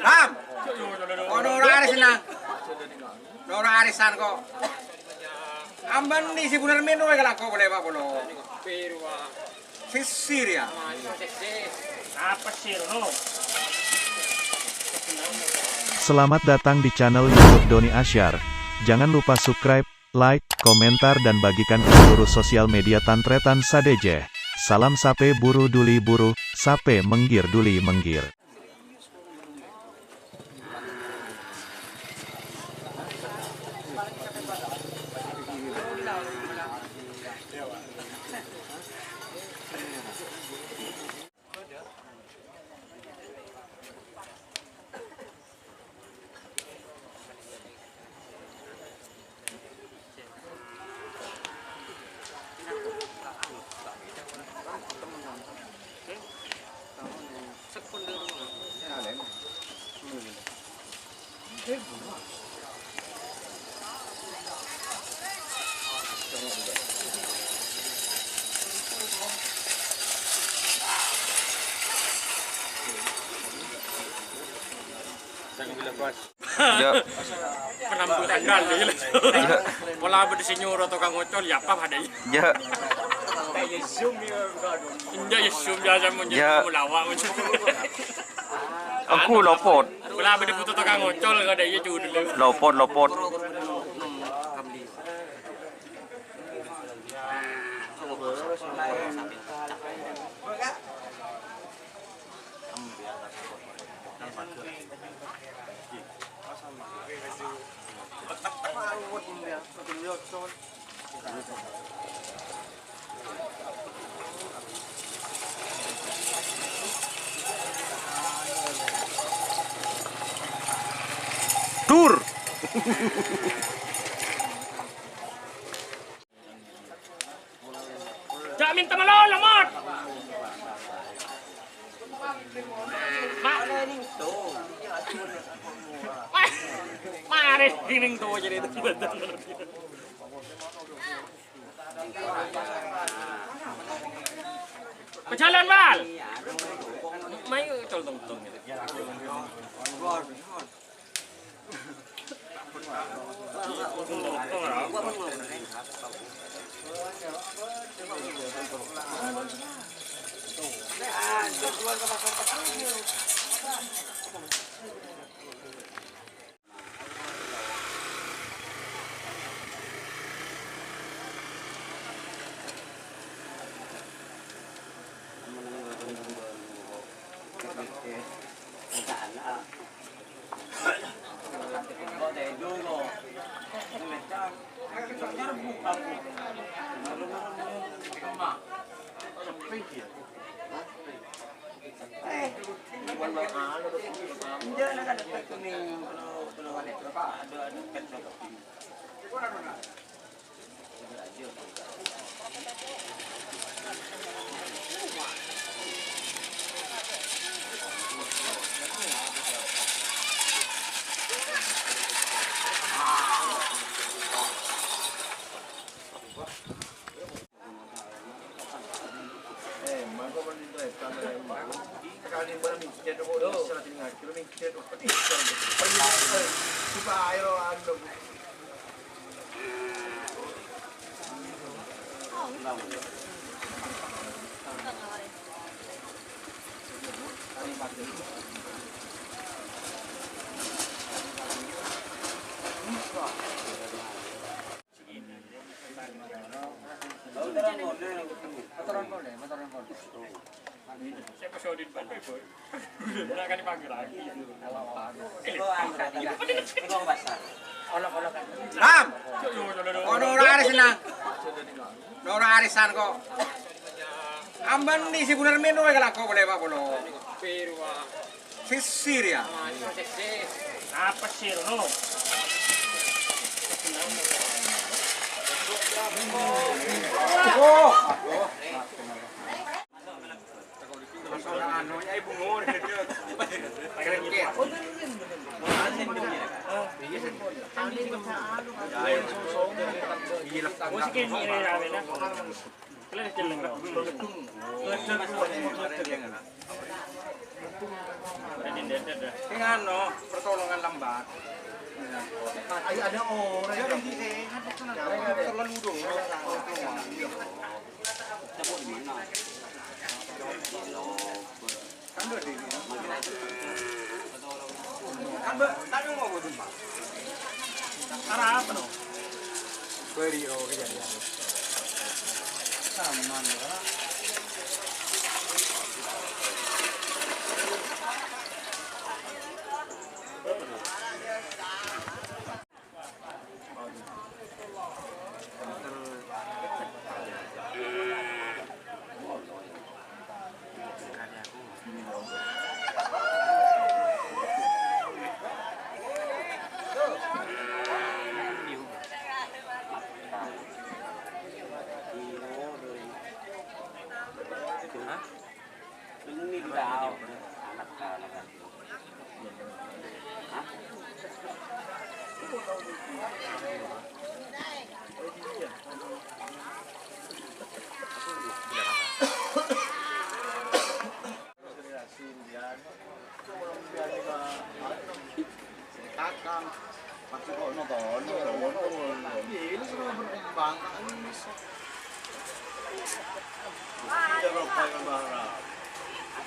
Ram, ono aris nang. Ora arisan kok. Amban di si bener menu kalau kau boleh apa bolo? Sisir ya. Apa sih lo? Selamat datang di channel YouTube Doni Asyar. Jangan lupa subscribe, like, komentar dan bagikan ke seluruh sosial media Tantretan Sadeje. Salam sape buru duli buru, sape menggir duli menggir. Penampilan ganda ya. Pola berdisenyur atau kang ngocol ya apa ada Ya. Inja ya zoom ya sama Ya. mulawak. Aku lopot. Pola berdiputu atau kang ngocol enggak ada ya dulu. Lopot. Tur. Jangan minta malu lamot. Mari dinding tuh jadi itu. Berjalan bal. Mai tol tong gitu. Siapa Sodin Pak Boy? Enggak akan dipanggil lagi. Ram. Ono ora are senang. Ora arisan kok. Amban di si Bunar Meno wae kok boleh Pak Bolo. Perwa. Sisir ya. Apa sih Rono? Oh. Musikin ini rame na. Kalian jalan nggak? Ini anu pertolongan lambat. Ada orang yang Terlalu dong. Tadi mau buat apa? Arah apa no? Beri kejadian. Saman ya. Kakang, masih kok nonton, ini sudah berkembang. Tidak berapa yang barang.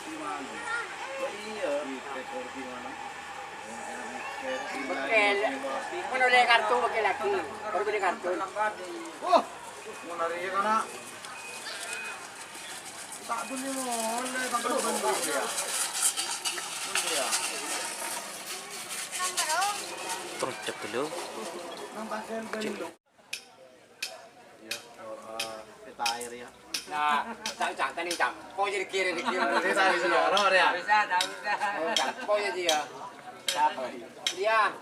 Gimana? Iya, di tekor gimana? Bekel, mana boleh kartu bekel lagi, baru beli kartu. Wah, mau nari ya kana? Tak beli boleh, tak beli ya. Ya. Terus cek dulu. Nampakan beli. Ya, peta air ya. Nah, cak tani cak, kau jadi kiri. Peta air seluruh ya. Bisa, tak bisa. Kau jadi ya. Siapa? Dia.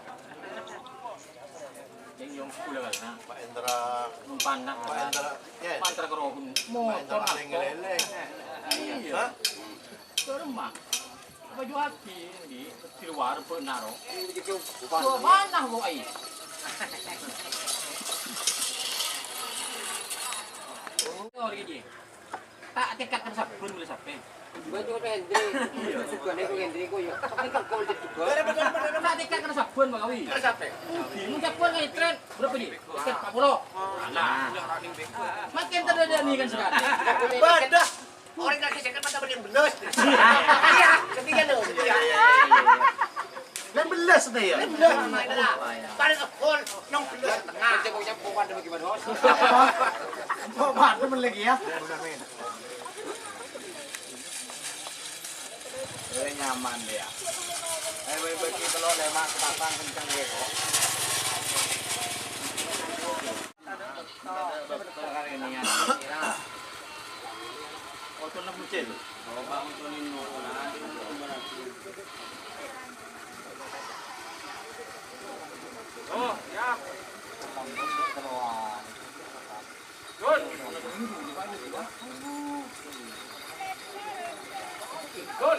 Yang yung pula na. Pak Endra, Panak. Pak Endra. Ya, Pantra kerohun. motor leleng. Iya. Termak. Baju hati di luar pun naro. Begitu. Tua mana kau ai? Oh, lagi. Tak tekatkan sabun boleh sampai. Baju Hendri. Suka nih kau Hendri kau ya. Tapi kau jadi juga. Tak tekatkan sabun bang Awi. Siapa? Bingung sabun kan tren berapa ni? Tiket 40. Alah. Makin terdadak ni kan sekarang. Badah. Orang lagi saya kan mata beli belas. Iya, ketiga dong. Dan belas deh ya. Paling full nong belas tengah. Cek bukan ada bagaimana bos. Kok bantu lagi ya? Nyaman deh ya. Bagi telur lemak patang kencang deh kok. Hari ini ya. Auto na muncul. Oh, ba auto ninyo na. Oh, ya. Gol. Gol.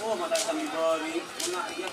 Oh, mata kami bari. Una iya.